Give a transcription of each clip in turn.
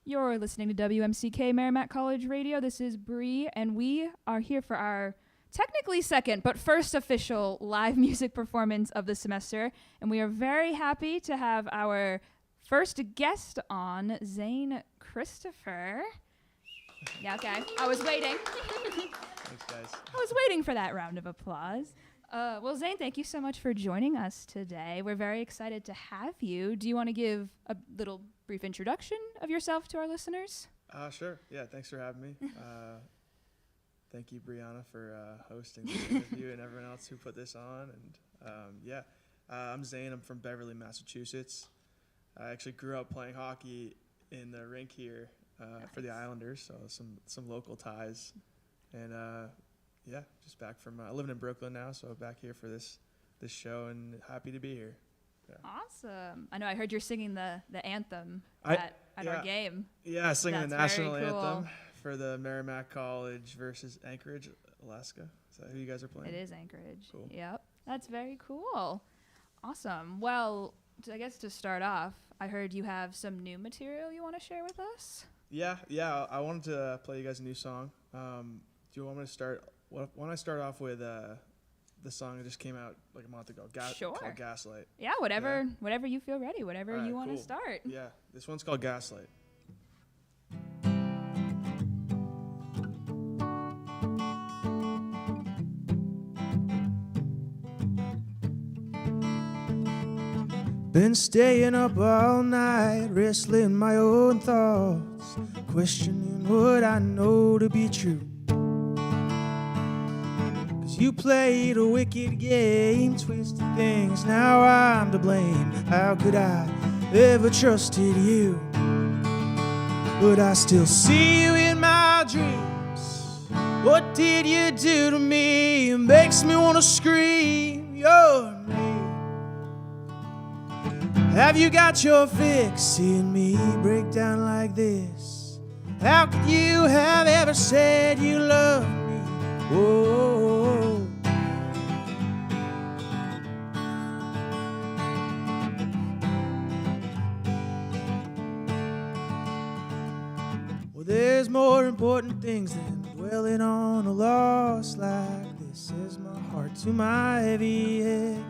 You're listening to WMCK Merrimack College Radio. This is Bree, and we are here for our technically second, but first official live music performance of the semester. And we are very happy to have our first guest on, Zane Christopher. Yeah, okay. I was waiting. Thanks, guys. I was waiting for that round of applause. Well, Zane, thank you so much for joining us today. We're very excited to have you. Do you want to give a little brief introduction of yourself to our listeners? Sure. Yeah, thanks for having me. Thank you, Brianna, for hosting this interview and everyone else who put this on. And I'm Zane. I'm from Beverly, Massachusetts. I actually grew up playing hockey in the rink here for the Islanders, so some local ties. And just back from living in Brooklyn now, so back here for this show, and happy to be here. Yeah. Awesome. I know I heard you're singing the anthem at our game. Yeah, singing the That's national very cool. anthem for the Merrimack College versus Anchorage, Alaska. Is that who you guys are playing? It is Anchorage. Cool. Yep. That's very cool. Awesome. Well, I guess to start off, I heard you have some new material you want to share with us? Yeah. I wanted to play you guys a new song. Do you want me to start? Why don't I start off with the song that just came out like a month ago, Sure. called Gaslight. Yeah, whatever you feel ready, whatever All right, you want to cool. start. Yeah, this one's called Gaslight. Been staying up all night, wrestling my own thoughts, questioning what I know to be true. 'Cause you played a wicked game, twisted things, now I'm to blame. How could I ever trusted you? But I still see you in my dreams. What did you do to me? It makes me wanna scream your name. Have you got your fix? Seeing me break down like this? How could you have ever said you loved me? Whoa. Well, there's more important things than dwelling on a loss like this. Says my heart to my heavy head.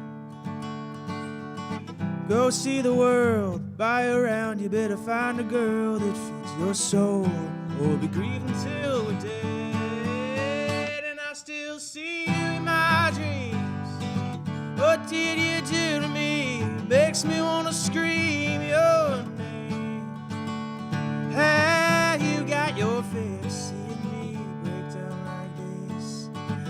Go see the world, buy around, you better find a girl that fits your soul, or we'll be grieving till we're dead. And I still see you in my dreams. What did you do to me? Makes me wanna scream your name. Have you got your fix? Seeing me break down like this?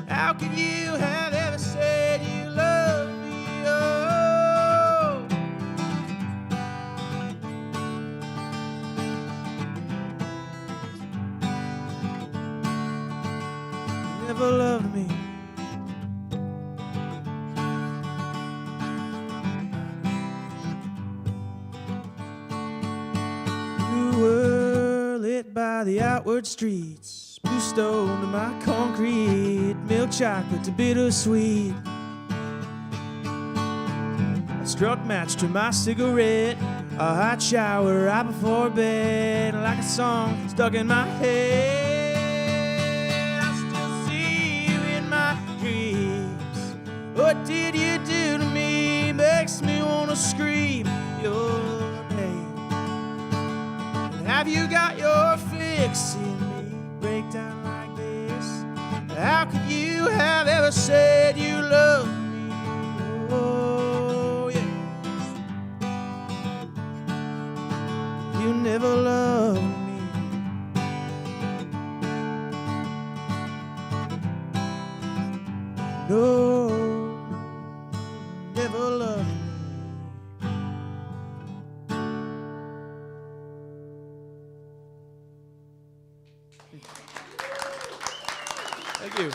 How could you have ever said you love me? Oh. Never loved me. You were lit by the outward streets, blue stone to my concrete, milk chocolate to bittersweet. I struck match to my cigarette, a hot shower right before bed, like a song stuck in my head. What did you do to me? Makes me wanna scream your name. Have you got your fix? Seeing me break down like this? How could you have ever said you loved me? Oh yeah. You never loved me. No. Never loved me. Thank you.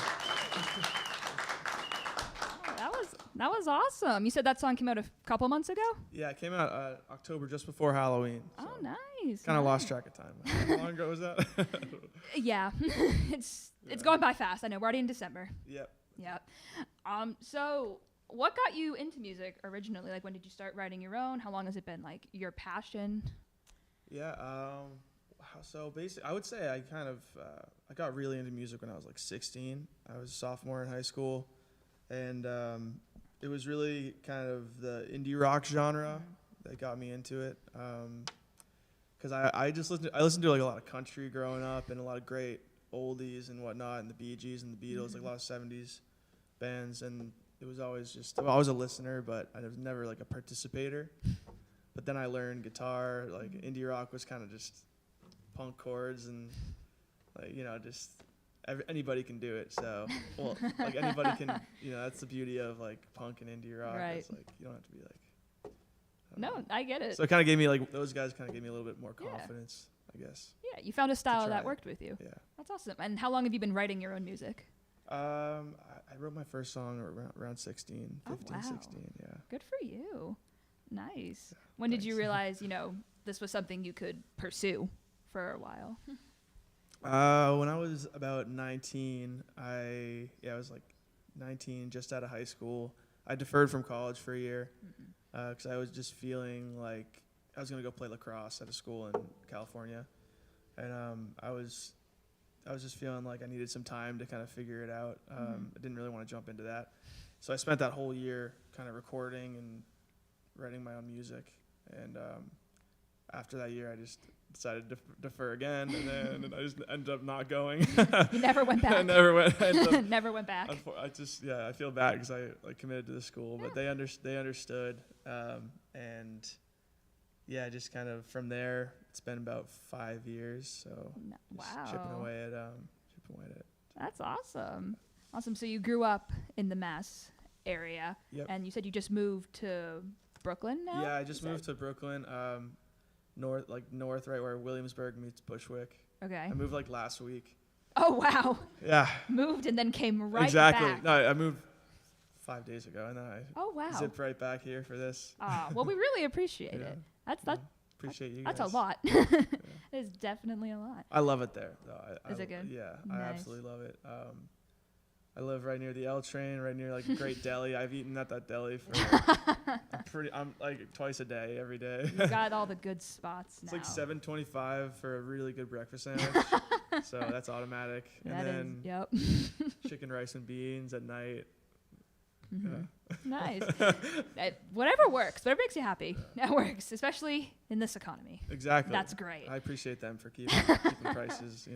That was awesome. You said that song came out a couple months ago? Yeah, it came out October, just before Halloween. So Oh, nice. kind of lost track of time. How long ago was that? Yeah. It's going by fast. I know. We're already in December. Yep. Yep. So what got you into music originally? Like, when did you start writing your own? How long has it been, like, your passion? Yeah. So basically, I would say I kind of I got really into music when I was like 16. I was a sophomore in high school, and it was really kind of the indie rock genre that got me into it. Because I listened to like a lot of country growing up and a lot of great oldies and whatnot, and the Bee Gees and the Beatles, like a lot of 70s bands, and it was always just, I was a listener, but I was never like a participator. But then I learned guitar, like indie rock was kind of just punk chords and like, just anybody can do it. So, well, like anybody can, that's the beauty of like punk and indie rock. Right. It's like, you don't have to be like, No, I get it. So it kind of gave me like, those guys kind of gave me a little bit more confidence, I guess. Yeah, you found a style that worked with you. Yeah. That's awesome. And how long have you been writing your own music? I wrote my first song around 16, 15, 16, yeah. Good for you. Nice. Yeah, when did you realize, this was something you could pursue for a while? When I was about 19, I was like 19, just out of high school. I deferred from college for a year because I was just feeling like I was going to go play lacrosse at a school in California. And I was just feeling like I needed some time to kind of figure it out. I didn't really want to jump into that. So I spent that whole year kind of recording and writing my own music. And after that year, I just decided to defer again, and I just ended up not going. You never went back. I never went. Never went back. I feel bad because I like committed to the school, but they understood, and just kind of from there, it's been about 5 years. So chipping away at it. That's awesome. Awesome. So you grew up in the Mass area, and you said you just moved to Brooklyn now? Yeah, I just moved to Brooklyn. North, right where Williamsburg meets Bushwick. Okay. I moved like last week. Oh, wow. Yeah. Moved and then came right exactly. back. No, I moved 5 days ago, and then I zipped right back here for this. Well, we really appreciate it. Appreciate you guys. That's a lot. It is definitely a lot. I love it there, though. Is it good? Yeah, nice. I absolutely love it. I live right near the L train, right near like a great deli. I've eaten at that deli for I'm like twice a day, every day. You got all the good spots now. It's like $7.25 for a really good breakfast sandwich. So that's automatic. And then chicken, rice, and beans at night. Nice. Whatever works. Whatever makes you happy. That works, especially in this economy. Exactly. That's great. I appreciate them for keeping prices,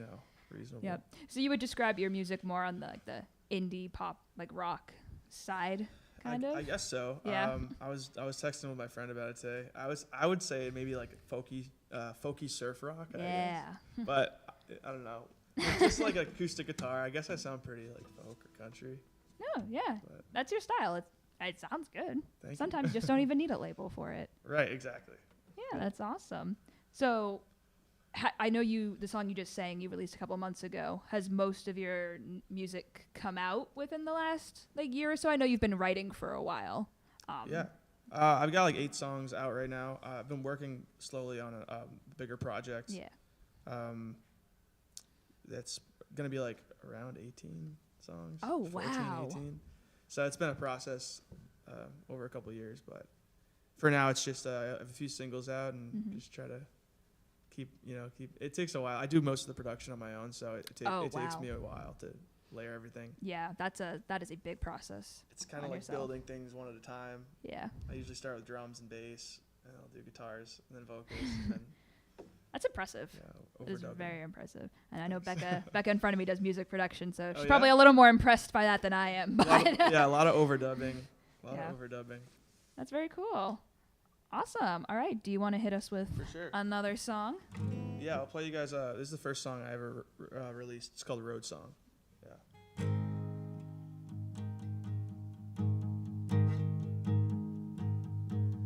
reasonable. Yep. So you would describe your music more on the indie pop, like rock side, kind of? I guess so. Yeah. I was texting with my friend about it today. I would say maybe like folky surf rock. Yeah. I guess. But I don't know. It's just like acoustic guitar. I guess I sound pretty like folk or country. No, yeah. But that's your style. It sounds good. Thank Sometimes you just don't even need a label for it. Right, exactly. Yeah, that's awesome. So I know the song you just sang, you released a couple months ago. Has most of your music come out within the last year or so? I know you've been writing for a while. I've got like 8 songs out right now. I've been working slowly on a bigger project. Yeah. That's gonna be like around 18 songs. Oh, 14, wow. 18. So it's been a process over a couple of years, but for now it's just I have a few singles out and just try to keep. It takes a while. I do most of the production on my own, so it takes me a while to layer everything. Yeah, that is a big process. It's kind of like building things one at a time. Yeah. I usually start with drums and bass, and I'll do guitars, and then vocals, and then. That's impressive. Yeah, it is very impressive. And I know Becca in front of me does music production, so she's yeah? probably a little more impressed by that than I am. But a lot of overdubbing. Overdubbing. That's very cool. Awesome. All right. Do you want to hit us with another song? Yeah, I'll play you guys. This is the first song I ever released. It's called Road Song. Yeah.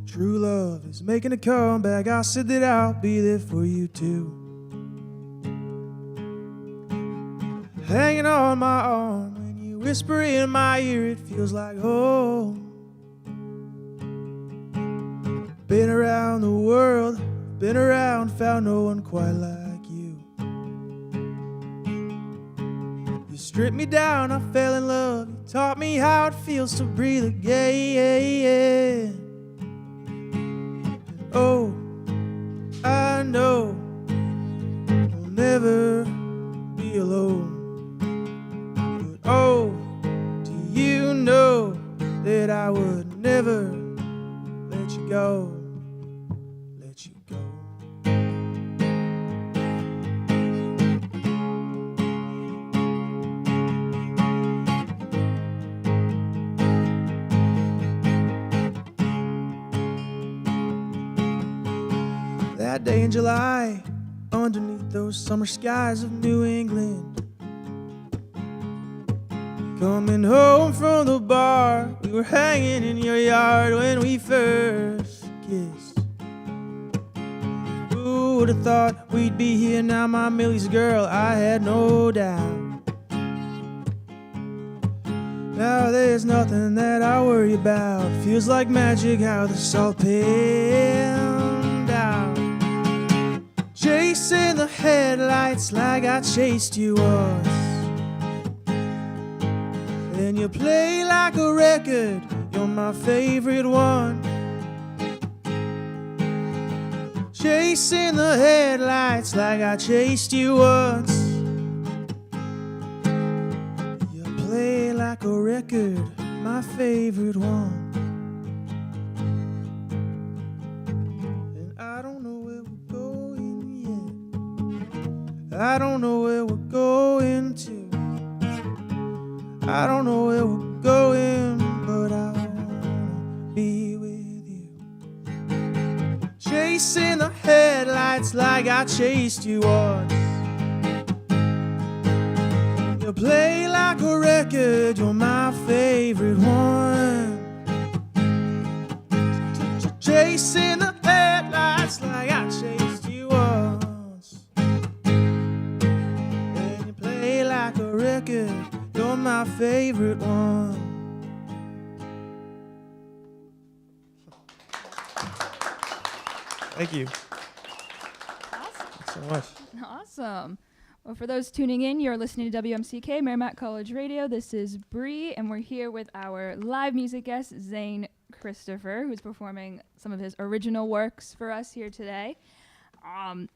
True love is making a comeback. I said that I'll be there for you too. Hanging on my arm when you whisper in my ear, it feels like home. Been around the world, been around, found no one quite like you. You stripped me down, I fell in love. You taught me how it feels to breathe again. Oh, I know never be alone. But oh, do you know that I would never let you go, let you go. That day in July, underneath those summer skies of New England, coming home from the bar, we were hanging in your yard when we first kissed. Who would have thought we'd be here now, my Millie's girl? I had no doubt. Now there's nothing that I worry about. Feels like magic how the salt panned out. Chasing the headlights like I chased you once. Then you play like a record, you're my favorite one. Chasing the headlights like I chased you once. You play like a record, my favorite one. And I don't know where we're going yet. I don't know where we're going to. I don't know where we're going, but I wanna be with you. Chasing the headlights like I chased you once. You play like a record, you're my favorite one. Chasing the headlights like I chased you once. And you play like a record, you're my favorite one. Thank you. Awesome. Thanks so much. Awesome. Well, for those tuning in, you're listening to WMCK, Merrimack College Radio. This is Bree, and we're here with our live music guest, Zane Christopher, who's performing some of his original works for us here today.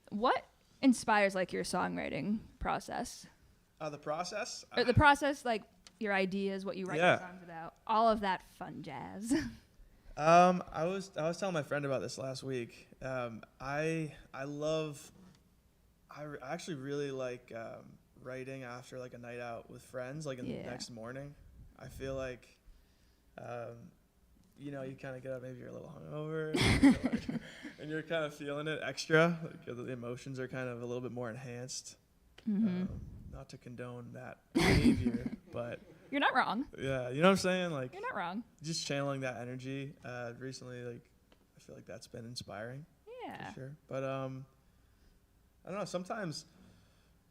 What inspires, like, your songwriting process? The process? Or the process, like, your ideas, what you write your songs about, all of that fun jazz. I was telling my friend about this last week. I actually really like writing after like a night out with friends, like in the next morning. I feel like, you kind of get up, maybe you're a little hungover, and you're kind of feeling it extra. Like the emotions are kind of a little bit more enhanced. Mm-hmm. Not to condone that behavior, but you're not wrong. Yeah, you know what I'm saying? Like, you're not wrong. Just channeling that energy. Recently, like, I feel like that's been inspiring. Yeah. For sure. But I don't know. Sometimes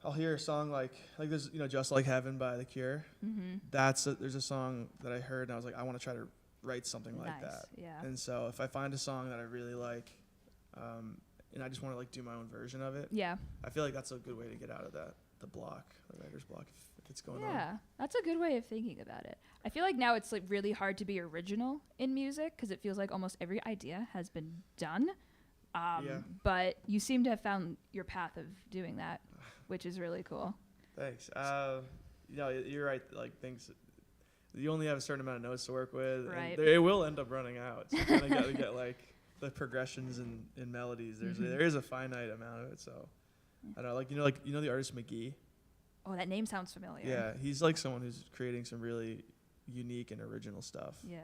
I'll hear a song like there's Just Like Heaven by The Cure. Mm-hmm. There's a song that I heard and I was like, I want to try to write something like that. Yeah. And so if I find a song that I really like, and I just want to like do my own version of it. Yeah. I feel like that's a good way to get out of the block, the writer's block, if it's going on. Yeah, that's a good way of thinking about it. I feel like now it's like really hard to be original in music because it feels like almost every idea has been done. But you seem to have found your path of doing that, which is really cool. Thanks. You're right. Like things, you only have a certain amount of notes to work with. Right. And it will end up running out. So you kind of got to get like the progressions and melodies. There is a finite amount of it. So I don't know. Like the artist McGee. Oh, that name sounds familiar. Yeah, he's like someone who's creating some really unique and original stuff. Yeah.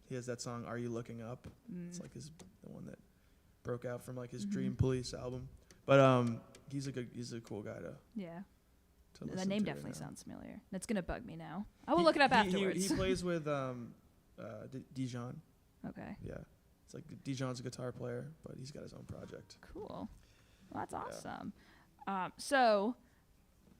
He has that song "Are You Looking Up?" It's like the one that broke out from like his Dream Police album. But he's a cool guy to. Yeah. To that name definitely sounds familiar. That's gonna bug me now. I will look it up afterwards. He plays with Dijon. Okay. Yeah, it's like Dijon's a guitar player, but he's got his own project. Cool. Well, that's awesome. So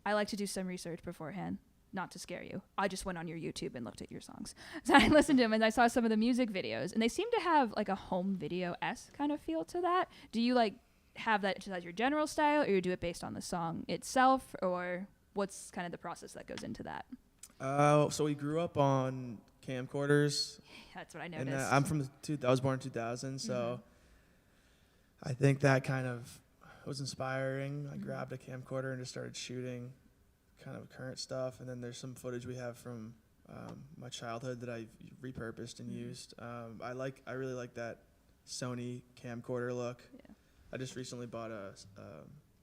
I like to do some research beforehand, not to scare you. I just went on your YouTube and looked at your songs. So I listened to them and I saw some of the music videos, and they seem to have like a home video-esque kind of feel to that. Do you like have that just as your general style, or you do it based on the song itself, or what's kind of the process that goes into that? So we grew up on camcorders. That's what I noticed. And I was born in 2000, so I think that kind of was inspiring. I grabbed a camcorder and just started shooting kind of current stuff. And then there's some footage we have from my childhood that I repurposed and used. I really like that Sony camcorder look. Yeah. I just recently bought a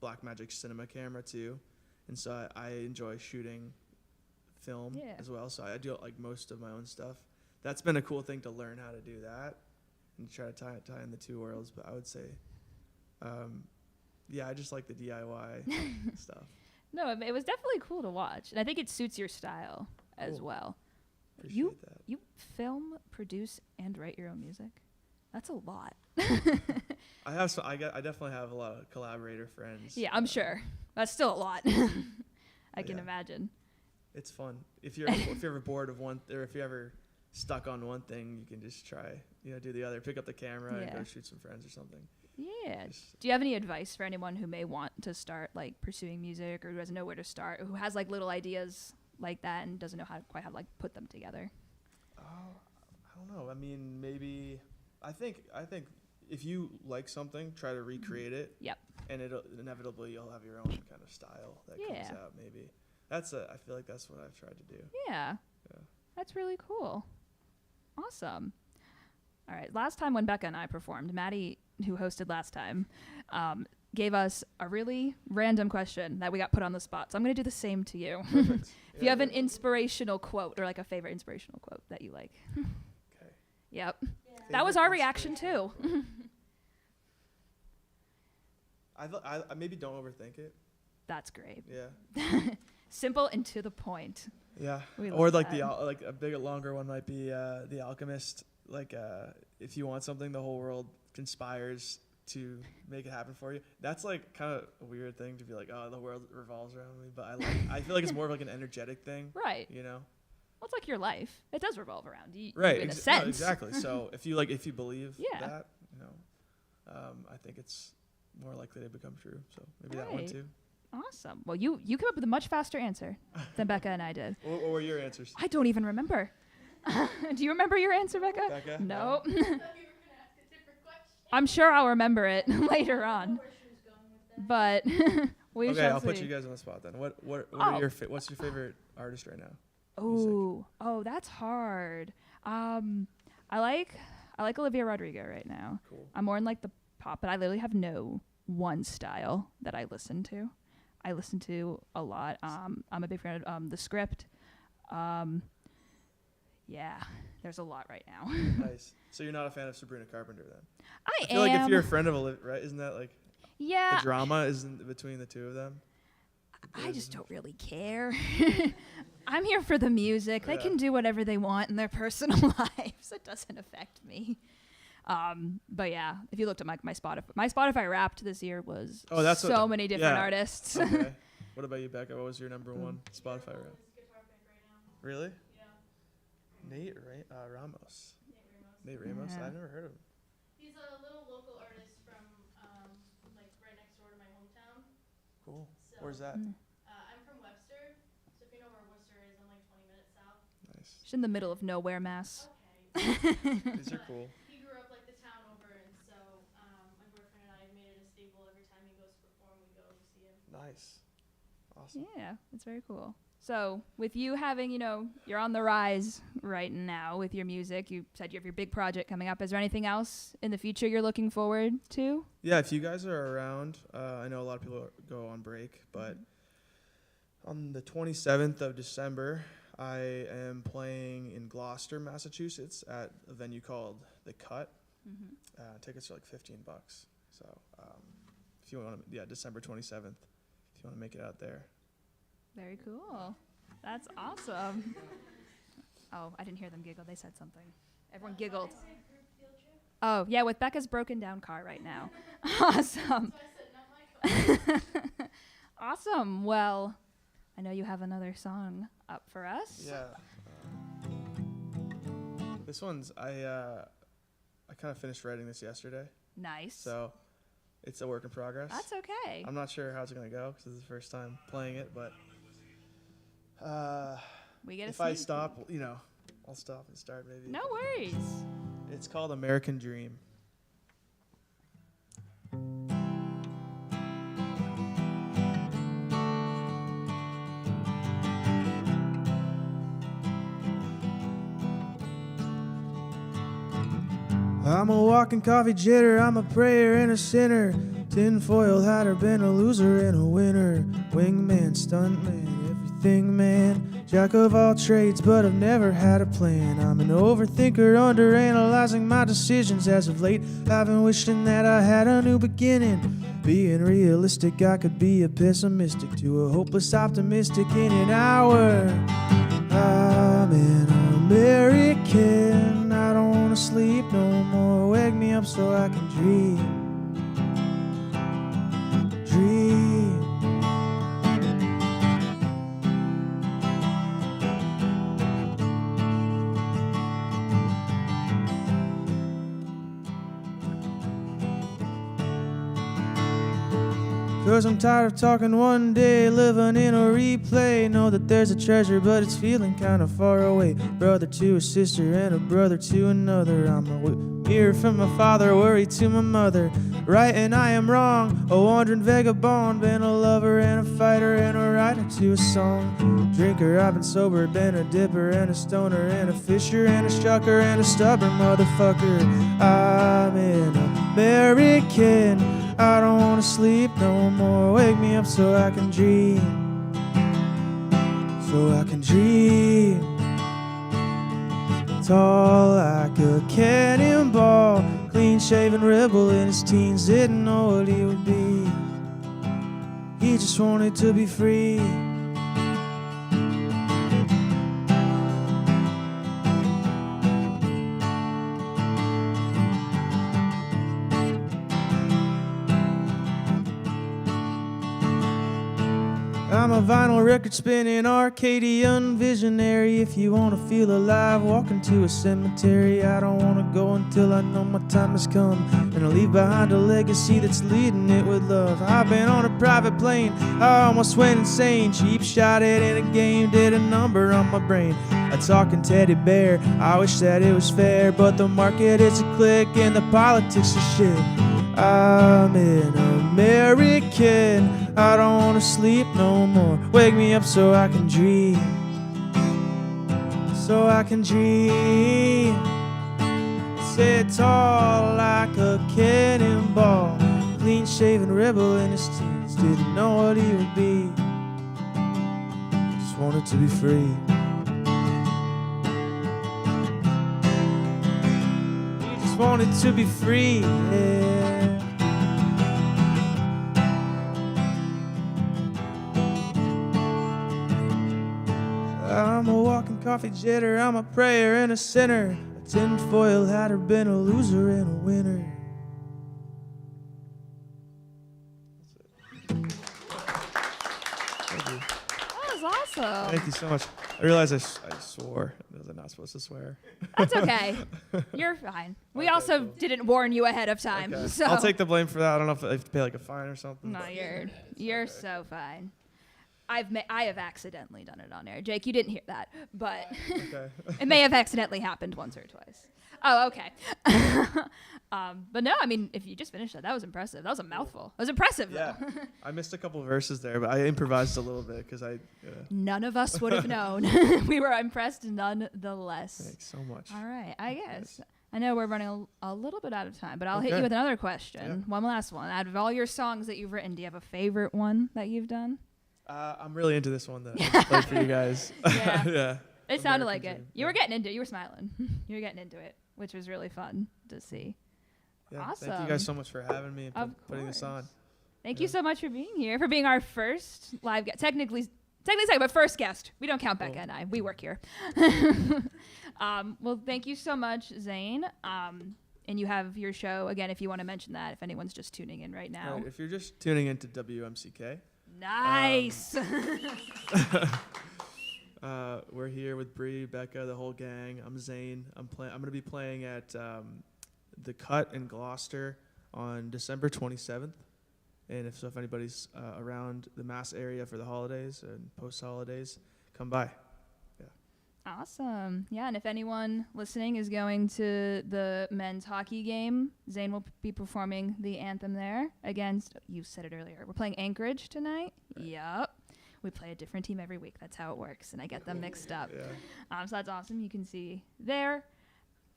Blackmagic cinema camera too, and so I enjoy shooting film as well. So I do like most of my own stuff. That's been a cool thing to learn how to do that and try to tie in the two worlds. But I would say, I just like the DIY stuff. No, it was definitely cool to watch, and I think it suits your style as well. Appreciate that. You film, produce, and write your own music. That's a lot. I definitely have a lot of collaborator friends. Yeah, I'm sure. That's still a lot. I can imagine. It's fun. If you're ever bored of one, or if you're ever stuck on one thing, you can just try, do the other. Pick up the camera and go shoot some friends or something. Yeah. Do you have any advice for anyone who may want to start like pursuing music, or who doesn't know where to start, or who has like little ideas like that and doesn't know quite how to like put them together? I don't know. I mean, maybe I think if you like something, try to recreate it. Yep. And inevitably you'll have your own kind of style that comes out. Maybe I feel like that's what I've tried to do. Yeah. That's really cool. Awesome. All right. Last time when Becca and I performed, Maddie, who hosted last time, gave us a really random question that we got put on the spot. So I'm going to do the same to you. Perfect. If you have an inspirational quote, or like a favorite inspirational quote that you like. Okay. Yep. Yeah. That was our reaction too. I maybe don't overthink it. That's great. Yeah. Simple and to the point. Yeah. We Or like that. like a big longer one might be The Alchemist. Like if you want something, the whole world conspires to make it happen for you. That's like kind of a weird thing to be like, oh, the world revolves around me. But I feel like it's more of like an energetic thing. Right. Well, it's like your life. It does revolve around you. Right. In a sense. No, exactly. So if you believe that, I think it's more likely to become true. So maybe that one too. Awesome. Well, you came up with a much faster answer than Becca and I did. What were your answers? I don't even remember. Do you remember your answer, Becca? Becca? No. I thought you were going to ask a different question. I'm sure I'll remember it later on. Where she was going with that. But we shall see. Okay, I'll put you guys on the spot then. What are what's your favorite artist right now? Oh, that's hard. I like Olivia Rodrigo right now. Cool. I'm more in like the pop, but I literally have no one style that I listen to. I listen to a lot. I'm a big fan of The Script. Yeah, there's a lot right now. Nice. So you're not a fan of Sabrina Carpenter then? I feel am. like if you're a friend of Olivia, right? Isn't that like the Yeah, drama is between the two of them? I just don't really care. I'm here for the music. They Yeah. can do whatever they want in their personal lives. It doesn't affect me. But yeah, if you looked at my Spotify Wrapped this year was many different artists. Okay. What about you, Becca? What was your number one Spotify rap? Guitar pick right now. Really? Yeah. Nate Ramos. Nate Ramos. Nate Ramos? Yeah. I've never heard of him. He's a little local artist from like right next door to my hometown. Cool. So, Where's that? I'm from Webster, so if you know where Worcester is, I'm like 20 minutes south. Nice. Just in the middle of nowhere, Mass. Okay. These are cool. He grew up like the town over, and so my boyfriend and I have made it a staple. Every time he goes to perform, we go see him. Nice. Awesome. Yeah, it's very cool. So with you having, you're on the rise right now with your music. You said you have your big project coming up. Is there anything else in the future you're looking forward to? Yeah, if you guys are around, I know a lot of people go on break, but on the 27th of December, I am playing in Gloucester, Massachusetts at a venue called The Cut. Tickets are like $15. So if you want to, December 27th, if you want to make it out there. Very cool. That's awesome. Oh, I didn't hear them giggle. They said something. Everyone giggled. Oh, yeah, with Becca's broken down car right now. Awesome. Awesome. Well, I know you have another song up for us. Yeah. This one's, I kind of finished writing this yesterday. Nice. So it's a work in progress. That's okay. I'm not sure how it's going to go because this is the first time playing it, but We get if I stop, I'll stop and start maybe. No worries. It's called American Dream. I'm a walking coffee jitter, I'm a prayer and a sinner. Tinfoil hatter, been a loser and a winner. Wingman, stuntman, everything man. Jack of all trades, but I've never had a plan. I'm an overthinker, underanalyzing my decisions as of late. I've been wishing that I had a new beginning. Being realistic, I could be a pessimistic to a hopeless optimistic in an hour. I'm an American, I don't wanna sleep no more. Wake me up so I can dream. Dream. Cause I'm tired of talking one day, living in a replay. Know that there's a treasure, but it's feeling kinda far away. Brother to a sister and a brother to another. I'm a mirror from my father, worry to my mother. Right and I am wrong, a wandering vagabond. Been a lover and a fighter and a writer to a song. Drinker, I've been sober, been a dipper and a stoner and a fisher and a shucker and a stubborn motherfucker. I'm an American, I don't wanna sleep no more. Wake me up so I can dream. So I can dream. Tall like a cannonball, clean-shaven rebel in his teens, didn't know what he would be. He just wanted to be free. I'm a vinyl record spinning Arcadian visionary. If you wanna feel alive, walk into a cemetery. I don't wanna go until I know my time has come, and I'll leave behind a legacy that's leading it with love. I've been on a private plane, I almost went insane. Cheap shot it in a game, did a number on my brain. A talking teddy bear, I wish that it was fair, but the market is a clique and the politics are shit. I'm an American, I don't wanna sleep no more. Wake me up so I can dream. So I can dream. Sit tall like a cannonball, clean-shaven rebel in his teens, didn't know what he would be. Just wanted to be free. He just wanted to be free, yeah. I'm a walking coffee jitter, I'm a prayer and a sinner. A tinfoil hatter, been a loser and a winner. Thank you. That was awesome. Thank you so much. I realized I swore. Was I not supposed to swear? That's okay. You're fine. We Okay, also cool. didn't warn you ahead of time. Okay. So I'll take the blame for that. I don't know if I have to pay like a fine or something. No, but- you're okay. so fine. I have accidentally done it on air. Jake, you didn't hear that, but Okay. it may have accidentally happened once or twice. Oh, okay. But no, I mean, if you just finished that was impressive. That was a mouthful. That was impressive, Yeah. though. I missed a couple of verses there, but I improvised a little bit because None of us would have known. We were impressed nonetheless. Thanks so much. All right, I guess. I know we're running a little bit out of time, but I'll hit Okay. you with another question. Yeah. One last one. Out of all your songs that you've written, do you have a favorite one that you've done? I'm really into this one that I just played for you guys. Yeah. Yeah. It sounded American like it. Dream. You were getting into it. You were smiling. You were getting into it, which was really fun to see. Yeah. Thank you Awesome. guys so much for having me and Of putting this on. course. Thank Yeah. you so much for being here, for being our first live guest. Technically second, but first guest. We don't count Becca Cool. and I. We work here. Well, thank you so much, Zane. And you have your show, again, if you want to mention that, if anyone's just tuning in right now. Right, if you're just tuning into WMCK, Nice. we're here with Bree, Becca, the whole gang. I'm Zane. I'm going to be playing at the Cut in Gloucester on December 27th. And if anybody's around the Mass area for the holidays and post-holidays, come by. Awesome. Yeah, and if anyone listening is going to the men's hockey game, Zane will be performing the anthem there against, you said it earlier, we're playing Anchorage tonight. Right. Yep. We play a different team every week. That's how it works, and I get them mixed up. Yeah. So that's awesome. You can see there.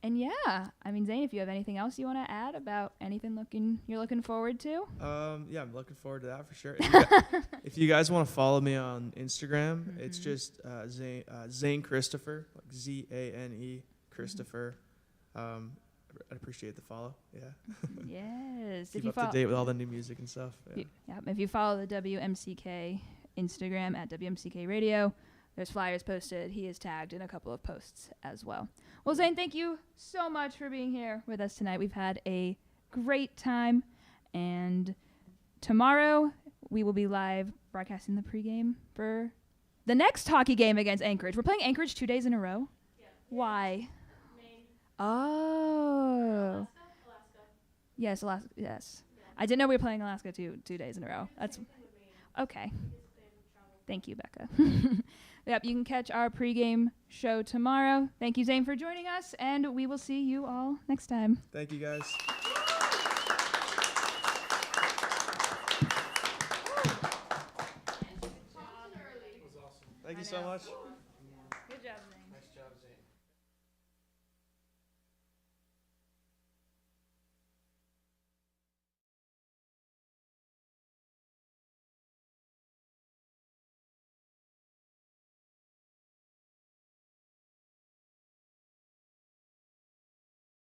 And yeah, I mean, Zane, if you have anything else you want to add about anything you're looking forward to? Yeah, I'm looking forward to that for sure. If you guys want to follow me on Instagram, it's just Zane Christopher, like Zane Christopher. I'd appreciate the follow. Yeah. Yes. Keep up to date with all the new music and stuff. Yeah. If you follow the WMCK Instagram at WMCK Radio, there's flyers posted. He is tagged in a couple of posts as well. Well, Zane, thank you so much for being here with us tonight. We've had a great time. And tomorrow we will be live broadcasting the pregame for the next hockey game against Anchorage. We're playing Anchorage 2 days in a row. Yeah. Why? Maine. Oh. Alaska? Yes, Alaska. Yes. Yeah. I didn't know we were playing Alaska 2 days in a row. That's Same thing with Maine. okay. Because they would travel. Thank you, Becca. Yep, you can catch our pregame show tomorrow. Thank you, Zane, for joining us, and we will see you all next time. Thank you, guys. Thank you so much.